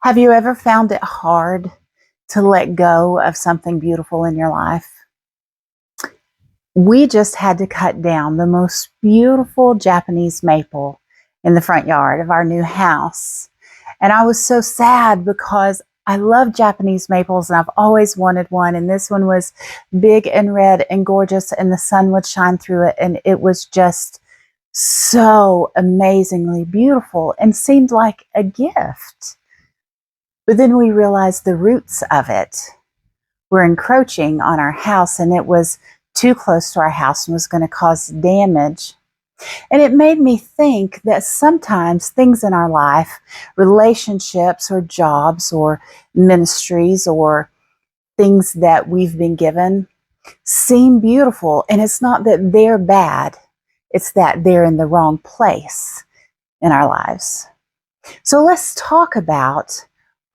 Have you ever found it hard to let go of something beautiful in your life? We just had to cut down the most beautiful Japanese maple in the front yard of our new house. And I was so sad because I love Japanese maples and I've always wanted one. And this one was big and red and gorgeous, and the sun would shine through it. And it was just so amazingly beautiful and seemed like a gift. But then we realized the roots of it were encroaching on our house, and it was too close to our house and was going to cause damage. And it made me think that sometimes things in our life, relationships or jobs or ministries or things that we've been given, seem beautiful. And it's not that they're bad, it's that they're in the wrong place in our lives. So let's talk about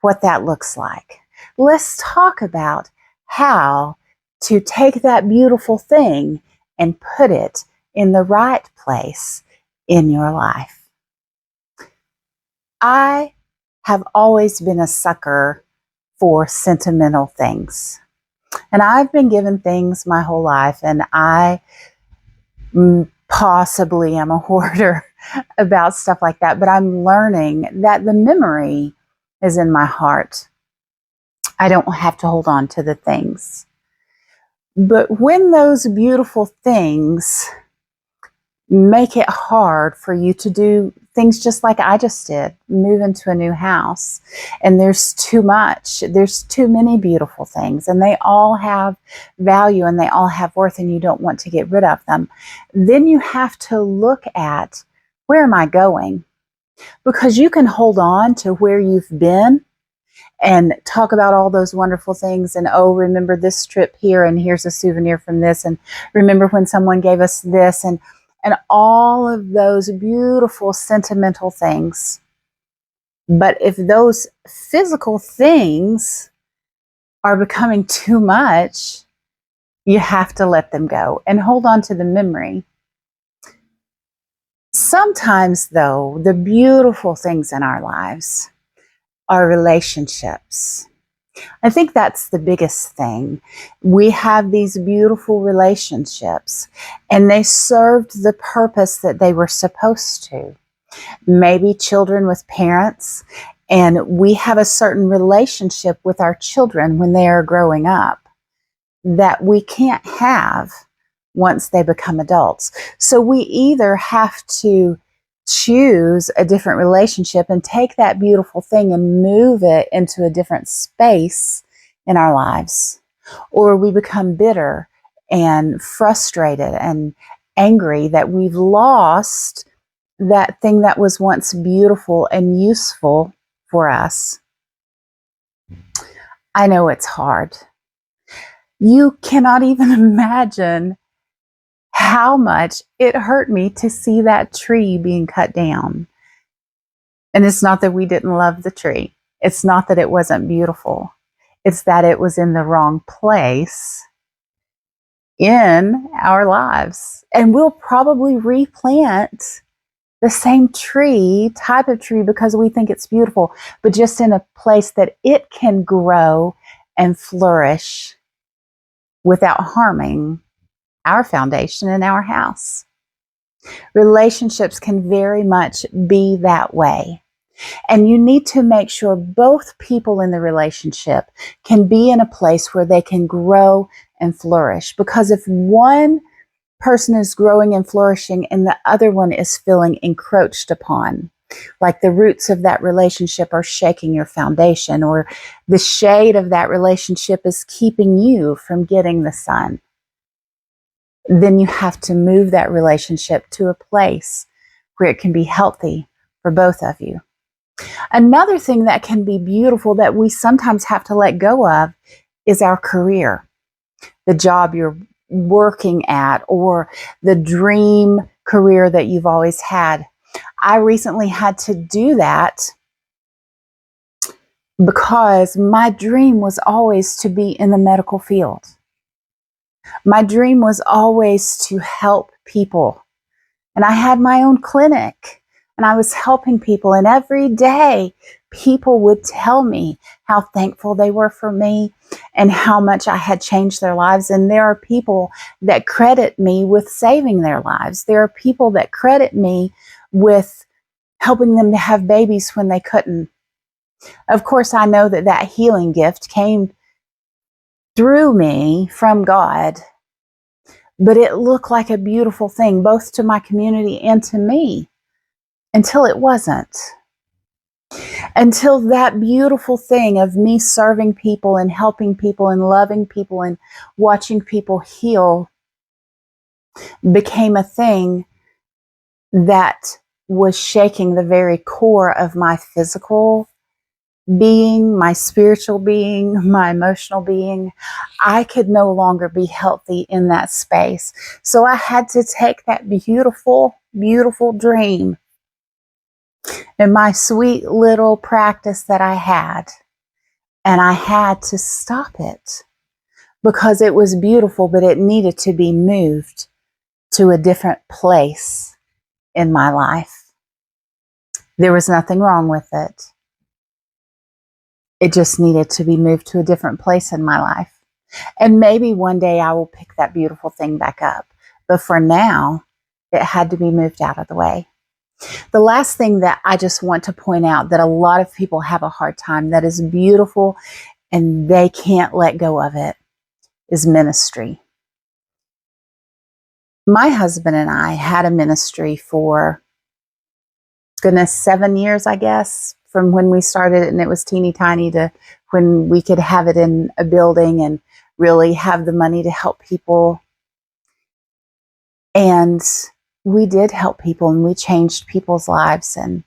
what that looks like. Let's talk about how to take that beautiful thing and put it in the right place in your life. I have always been a sucker for sentimental things. And I've been given things my whole life, and I possibly am a hoarder about stuff like that, but I'm learning that the memory is in my heart. I don't have to hold on to the things. But when those beautiful things make it hard for you to do things just like I just did, move into a new house, and there's too much, there's too many beautiful things, and they all have value and they all have worth, and you don't want to get rid of them, then you have to look at, where am I going? Because you can hold on to where you've been and talk about all those wonderful things, and oh, remember this trip here, and here's a souvenir from this, and remember when someone gave us this, and all of those beautiful sentimental things. But if those physical things are becoming too much, you have to let them go and hold on to the memory. Sometimes, though, the beautiful things in our lives are relationships. I think that's the biggest thing. We have these beautiful relationships, and they served the purpose that they were supposed to. Maybe children with parents, and we have a certain relationship with our children when they are growing up that we can't have once they become adults. So we either have to choose a different relationship and take that beautiful thing and move it into a different space in our lives, or we become bitter and frustrated and angry that we've lost that thing that was once beautiful and useful for us. I know it's hard. You cannot even imagine how much it hurt me to see that tree being cut down. And it's not that we didn't love the tree. It's not that it wasn't beautiful. It's that it was in the wrong place in our lives. And we'll probably replant the same type of tree, because we think it's beautiful, but just in a place that it can grow and flourish without harming our foundation in our house. Relationships can very much be that way. And you need to make sure both people in the relationship can be in a place where they can grow and flourish. Because if one person is growing and flourishing and the other one is feeling encroached upon, like the roots of that relationship are shaking your foundation, or the shade of that relationship is keeping you from getting the sun, then you have to move that relationship to a place where it can be healthy for both of you. Another thing that can be beautiful that we sometimes have to let go of is our career, the job you're working at, or the dream career that you've always had. I recently had to do that because my dream was always to be in the medical field. My dream was always to help people. And I had my own clinic and I was helping people. And every day, people would tell me how thankful they were for me and how much I had changed their lives. And there are people that credit me with saving their lives. There are people that credit me with helping them to have babies when they couldn't. Of course, I know that that healing gift came through me from God, but it looked like a beautiful thing, both to my community and to me, until it wasn't. Until that beautiful thing of me serving people and helping people and loving people and watching people heal became a thing that was shaking the very core of my physical being, my spiritual being, my emotional being. I could no longer be healthy in that space. So I had to take that beautiful, beautiful dream and my sweet little practice that I had, and I had to stop it because it was beautiful, but it needed to be moved to a different place in my life. There was nothing wrong with it. It just needed to be moved to a different place in my life. And maybe one day I will pick that beautiful thing back up. But for now, it had to be moved out of the way. The last thing that I just want to point out that a lot of people have a hard time, that is beautiful and they can't let go of it, is ministry. My husband and I had a ministry for, goodness, 7 years, I guess, from when we started it and it was teeny tiny to when we could have it in a building and really have the money to help people. And we did help people and we changed people's lives, and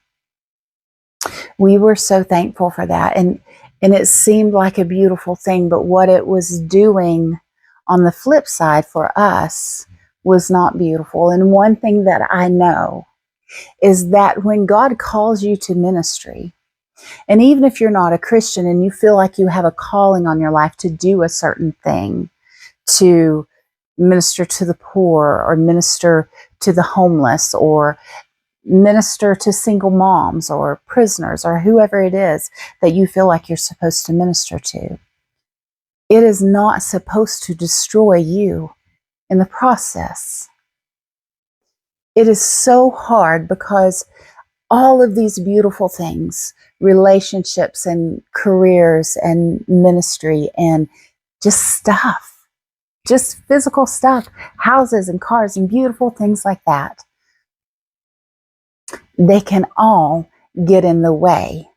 we were so thankful for that. And it seemed like a beautiful thing, but what it was doing on the flip side for us was not beautiful. And one thing that I know is that when God calls you to ministry, and even if you're not a Christian and you feel like you have a calling on your life to do a certain thing, to minister to the poor or minister to the homeless or minister to single moms or prisoners or whoever it is that you feel like you're supposed to minister to, it is not supposed to destroy you in the process. It is so hard because all of these beautiful things, relationships and careers and ministry and just stuff, just physical stuff, houses and cars and beautiful things like that, they can all get in the way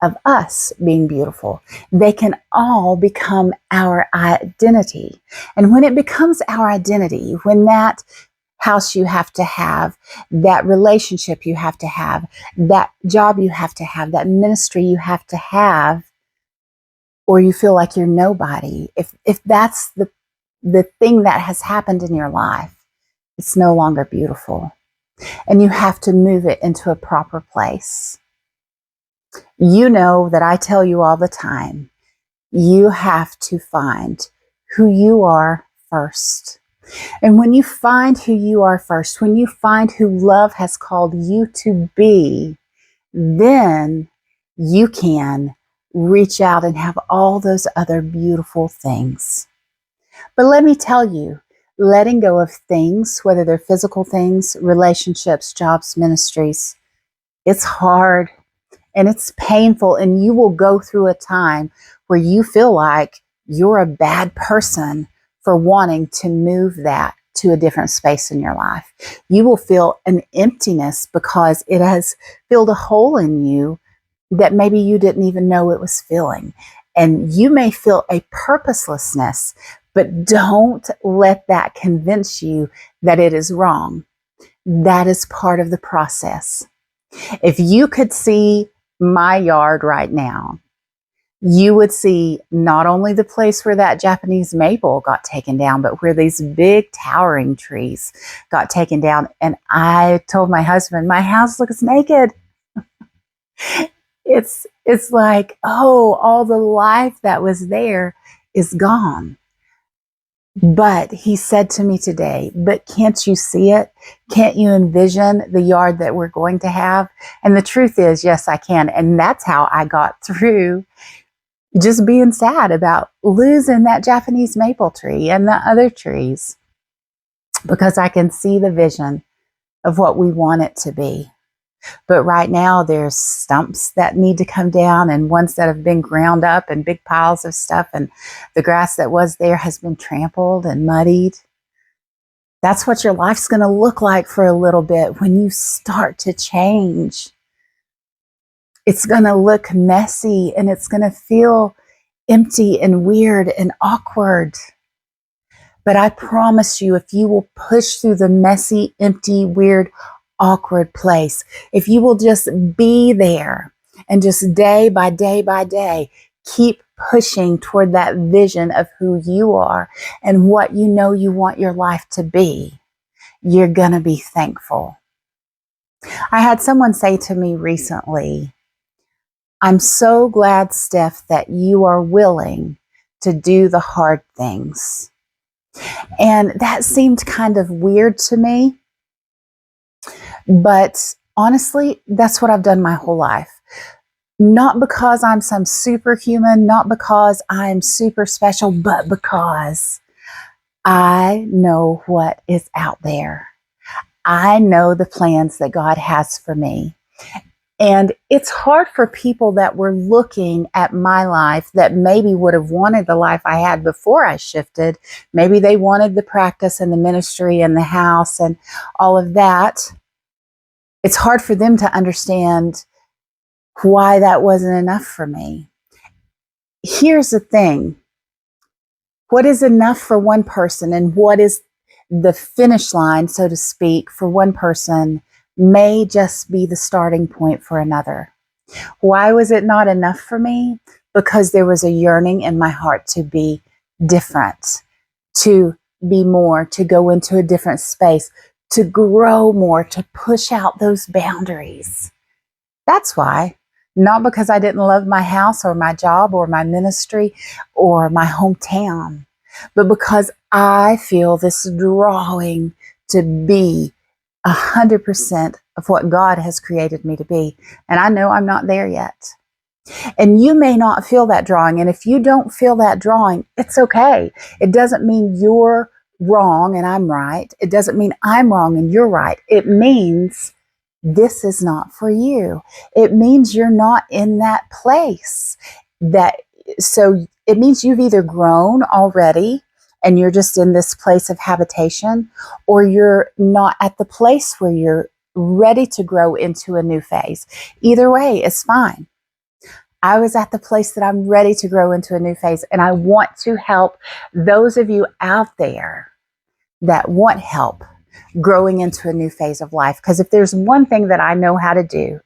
of us being beautiful. They can all become our identity. And when it becomes our identity, when that house you have to have, that relationship you have to have, that job you have to have, that ministry you have to have, or you feel like you're nobody, if that's the thing that has happened in your life, it's no longer beautiful. And you have to move it into a proper place. You know that I tell you all the time, you have to find who you are first. And when you find who you are first, when you find who love has called you to be, then you can reach out and have all those other beautiful things. But let me tell you, letting go of things, whether they're physical things, relationships, jobs, ministries, it's hard and it's painful, and you will go through a time where you feel like you're a bad person for wanting to move that to a different space in your life. You will feel an emptiness because it has filled a hole in you that maybe you didn't even know it was filling. And you may feel a purposelessness, but don't let that convince you that it is wrong. That is part of the process. If you could see my yard right now, you would see not only the place where that Japanese maple got taken down, but where these big towering trees got taken down. And I told my husband, my house looks naked. It's like, oh, all the life that was there is gone. But he said to me today, but can't you see it? Can't you envision the yard that we're going to have? And the truth is, yes, I can. And that's how I got through just being sad about losing that Japanese maple tree and the other trees, because I can see the vision of what we want it to be. But right now, there's stumps that need to come down and ones that have been ground up and big piles of stuff. And the grass that was there has been trampled and muddied. That's what your life's going to look like for a little bit when you start to change. It's going to look messy and it's going to feel empty and weird and awkward. But I promise you, if you will push through the messy, empty, weird, awkward place, if you will just be there and just day by day by day, keep pushing toward that vision of who you are and what you know you want your life to be, you're going to be thankful. I had someone say to me recently, I'm so glad, Steph, that you are willing to do the hard things. And that seemed kind of weird to me. But honestly, that's what I've done my whole life. Not because I'm some superhuman, not because I'm super special, but because I know what is out there. I know the plans that God has for me. And it's hard for people that were looking at my life that maybe would have wanted the life I had before I shifted. Maybe they wanted the practice and the ministry and the house and all of that. It's hard for them to understand why that wasn't enough for me. Here's the thing. What is enough for one person and what is the finish line, so to speak, for one person may just be the starting point for another. Why was it not enough for me? Because there was a yearning in my heart to be different, to be more, to go into a different space, to grow more, to push out those boundaries. That's why. Not because I didn't love my house or my job or my ministry or my hometown, but because I feel this drawing to be 100% of what God has created me to be. And I know I'm not there yet. And you may not feel that drawing. And if you don't feel that drawing, it's okay. It doesn't mean you're wrong and I'm right. It doesn't mean I'm wrong and you're right. It means this is not for you. It means you're not in that place. So it means you've either grown already and you're just in this place of habitation, or you're not at the place where you're ready to grow into a new phase. Either way is fine. I was at the place that I'm ready to grow into a new phase, and I want to help those of you out there that want help growing into a new phase of life. Because if there's one thing that I know how to do,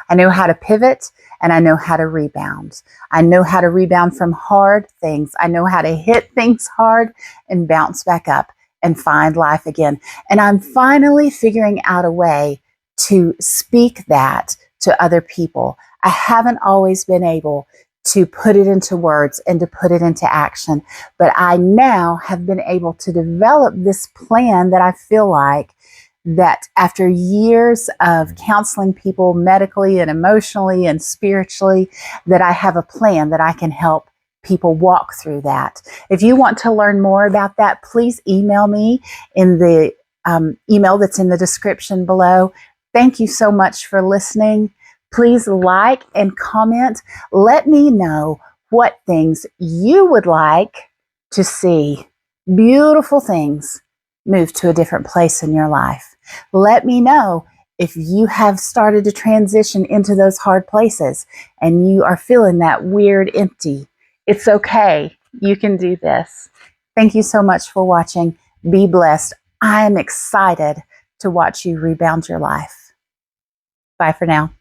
I know how to pivot and I know how to rebound. I know how to rebound from hard things. I know how to hit things hard and bounce back up and find life again. And I'm finally figuring out a way to speak that to other people. I haven't always been able to put it into words and to put it into action, but I now have been able to develop this plan that I feel like that after years of counseling people medically and emotionally and spiritually, that I have a plan that I can help people walk through that. If you want to learn more about that, please email me in the email that's in the description below. Thank you so much for listening. Please like and comment. Let me know what things you would like to see. Beautiful things move to a different place in your life. Let me know if you have started to transition into those hard places and you are feeling that weird empty. It's okay. You can do this. Thank you so much for watching. Be blessed. I am excited to watch you rebound your life. Bye for now.